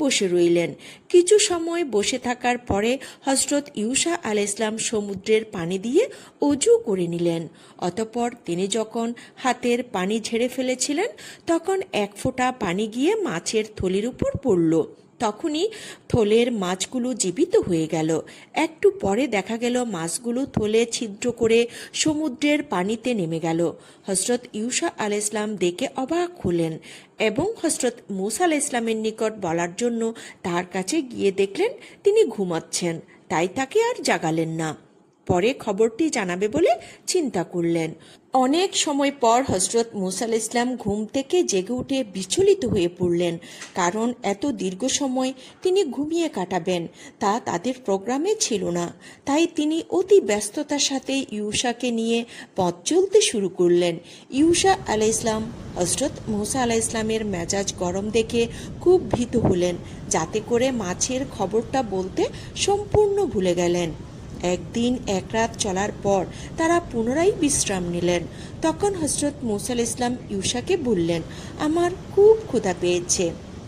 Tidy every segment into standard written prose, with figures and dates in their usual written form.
বসে রইলেন। কিছু সময় বসে থাকার পরে হজরত ইউসা আলাইহিসসালাম সমুদ্রের পানি দিয়ে অজু করে নিলেন। অতঃপর তিনি যখন হাতের পানি ঝেড়ে ফেলেছিলেন তখন এক ফোঁটা পানি গিয়ে মাছের থলির উপর পড়ল। তখনই থলের মাছগুলো জীবিত হয়ে গেল। একটু পরে দেখা গেল মাছগুলো থলে ছিদ্র করে সমুদ্রের পানিতে নেমে গেল। হজরত ইউসা আলাইহিসসালাম দেখে অবাক হলেন এবং হজরত মূসা আলাইহিসসালামের নিকট বলার জন্য তার কাছে গিয়ে দেখলেন তিনি ঘুমাচ্ছেন, তাই তাকে আর জাগালেন না। পরে খবরটি জানাবে বলে চিন্তা করলেন। অনেক সময় পর হজরত মূসা আলাইহিসসালাম ঘুম থেকে জেগে উঠে বিচলিত হয়ে পড়লেন, কারণ এত দীর্ঘ সময় তিনি ঘুমিয়ে কাটাবেন তা তাদের প্রোগ্রামে ছিল না। তাই তিনি অতি ব্যস্ততার সাথে ইউসাকে নিয়ে পথ চলতে শুরু করলেন। ইউসা আলাইহিসসালাম হজরত মূসা আলাইহিসসালামের মেজাজ গরম দেখে খুব ভীত হলেন, যাতে করে মাছের খবরটা বলতে সম্পূর্ণ ভুলে গেলেন। একদিন এক রাত চলার পর তারা পুনরায় বিশ্রাম নিলেন। তখন হজরত মূসা আলাইহিসসালাম ইউসাকে বললেন, আমার খুব ক্ষুধা পেয়েছে,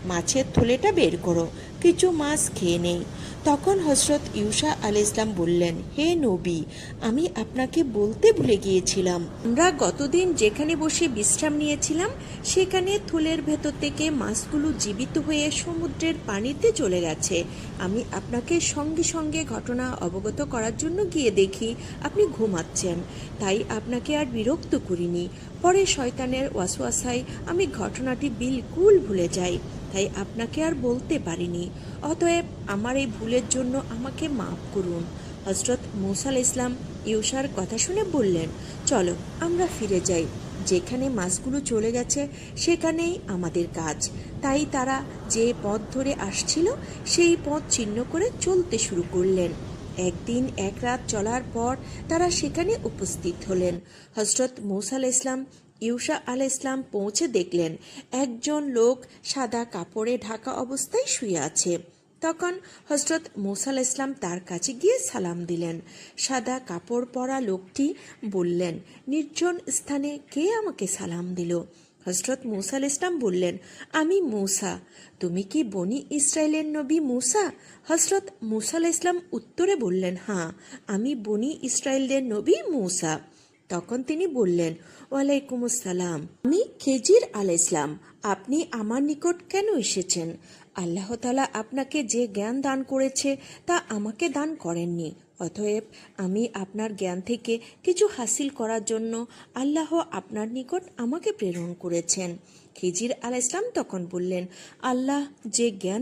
মাছের থলেটা বের করো, কিছু মাছ খেয়ে নেই। তখন হজরত ইউসা আলাইহিসসালাম বললেন, হে নবী, আমি আপনাকে বলতে ভুলে গিয়েছিলাম, আমরা গতদিন যেখানে বসে বিশ্রাম নিয়েছিলাম সেখানে থলের ভেতর থেকে মাছগুলো জীবিত হয়ে সমুদ্রের পানিতে চলে গেছে। আমি আপনাকে সঙ্গে সঙ্গে ঘটনা অবগত করার জন্য গিয়ে দেখি আপনি ঘুমাচ্ছেন, তাই আপনাকে আর বিরক্ত করিনি। পরে শয়তানের ওয়াসওয়াসায় আমি ঘটনাটি বিলকুল ভুলে যাই, তাই আপনাকে আর বলতে পারিনি। অতএব আমার এই ভুলের জন্য আমাকে মাফ করুন। হজরত মূসা আলাইহিসসালাম ইউসার কথা শুনে বললেন, চলো আমরা ফিরে যাই, যেখানে মাছগুলো চলে গেছে সেখানেই আমাদের কাজ। তাই তারা যে পথ ধরে আসছিল সেই পথ চিহ্ন করে চলতে শুরু করলেন। একদিন এক রাত চলার পর তারা সেখানে উপস্থিত হলেন। হজরত মূসা আলাইহিসসালাম ইউসা আলাইহিসসালাম পৌঁছে দেখলেন একজন লোক সাদা কাপড়ে ঢাকা অবস্থায় শুয়ে আছে। তখন হজরত মূসা আলাইহিসসালাম তার কাছে গিয়ে সালাম দিলেন। সাদা কাপড় পরা লোকটি বললেন, নির্জন স্থানে কে আমাকে সালাম দিল? হজরত মূসা আলাইহিসসালাম বললেন, আমি মূসা। তুমি কি বনি ইসরায়েলের নবী মূসা? হজরত মূসা আলাইহিসসালাম উত্তরে বললেন, হ্যাঁ, আমি বনি ইসরায়েলের নবী মূসা। তখন তিনি বললেন, ওয়ালাইকুম আসসালাম, আমি খিজির আলাইহিসসালাম। আপনি আমার নিকট কেন এসেছেন? আল্লাহ তাআলা আপনাকে যে জ্ঞান দান করেছে তা আমাকে দান করেননি, অতএব আমি আপনার জ্ঞান থেকে কিছু হাসিল করার জন্য আল্লাহ আপনার নিকট আমাকে প্রেরণ করেছেন। খিজির আলাইহিসসালাম তখন বললেন, আল্লাহ যে জ্ঞান